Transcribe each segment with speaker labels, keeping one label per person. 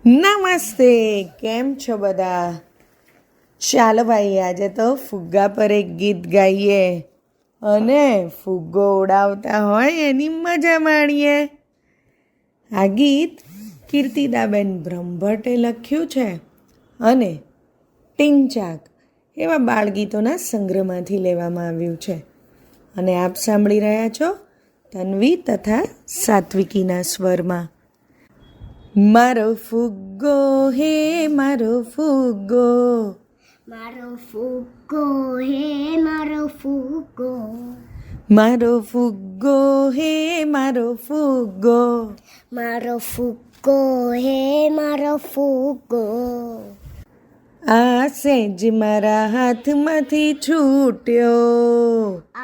Speaker 1: નમસ્તે, કેમ છો બધા? ચાલો ભાઈ, આજે તો ફુગ્ગા પર એક ગીત ગાઈએ અને ફુગ્ગો ઉડાવતા હોય એની મજા માણીએ. આ ગીત કીર્તિદાબેન બ્રહ્મભટ્ટે લખ્યું છે અને ટીંચાક એવા બાળગીતોના સંગ્રહમાંથી લેવામાં આવ્યું છે. અને આપ સાંભળી રહ્યા છો તન્વી તથા સાત્વિકીના સ્વરમાં. મારો ફુગ્ગો હે મારો ફુગ્ગો,
Speaker 2: મારો ફુગ્ગો હે મારો ફુગ્ગો,
Speaker 1: મારો ફુગ્ગો હે મારો ફુગ્ગો,
Speaker 2: મારો ફુગ્ગો હે મારો ફુગ્ગો.
Speaker 1: આ સેજ મારા હાથમાંથી છૂટ્યો,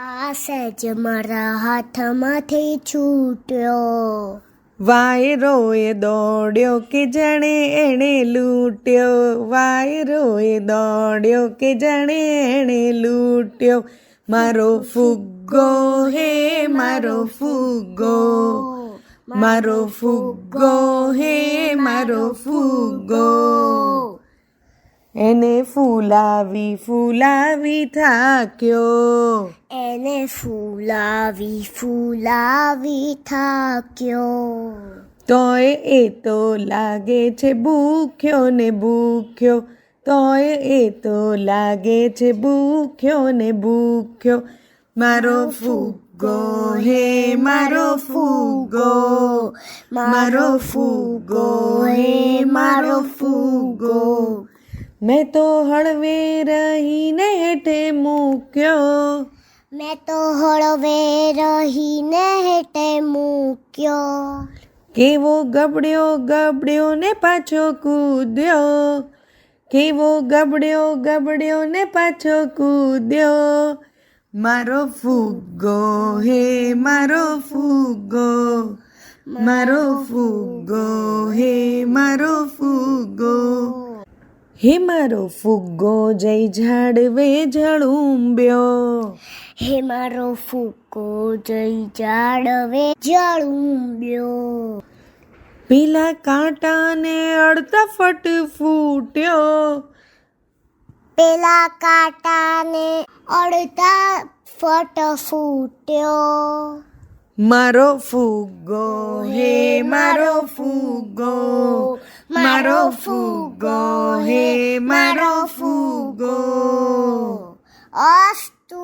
Speaker 2: આ સહેજ મારા હાથમાંથી છૂટ્યો.
Speaker 1: વાયરોએ દોડ્યો કે જાણે એણે લૂંટ્યો, વાયરોએ દોડ્યો કે જાણે એણે લૂંટ્યો. મારો ફુગ્ગો હે મારો ફુગ્ગો, મારો ફુગ્ગો હે મારો ફુગ્ગો. એને ફૂલાવી ફૂલાવી થાક્યો,
Speaker 2: એને ફૂલાવી ફૂલાવી થાક્યો.
Speaker 1: તોય એ તો લાગે છે ભૂખ્યો ને ભૂખ્યો, તોય એ તો લાગે છે ભૂખ્યો ને ભૂખ્યો. મારો ફુગ્ગો હે મારો ફુગ્ગો, મારો ફુગ્ગો હે મારો ફુગ્ગો. મેં તો હળવે રહીને હેઠે મૂક્યો,
Speaker 2: મેં તો હળવે રહીને હેઠે મૂક્યો.
Speaker 1: કેવો ગબડ્યો ગબડ્યો ને પાછો કૂદ્યો, કેવો ગબડ્યો ગબડ્યો ને પાછો કૂદ્યો. મારો ફુગ્ગો હે મારો ફુગ્ગો, મારો ફુગ્ગો હે મારો ફુગ્ગો. હે મારો ફુગ્ગો જઈ ઝાડવે ઝળુંબ્યો,
Speaker 2: હે મારો ફુગ્ગો જઈ ઝાડવે ઝળુંબ્યો.
Speaker 1: પેલા કાંટાને અડતા ફટ ફૂટ્યો,
Speaker 2: પેલા કાંટાને અડતા ફટ ફૂટ્યો.
Speaker 1: મારો ફુગ્ગો હે મારો ફુગ્ગો, મારો ફુગ્ગો હે મારો ફુગ્ગો.
Speaker 2: અસ્તુ.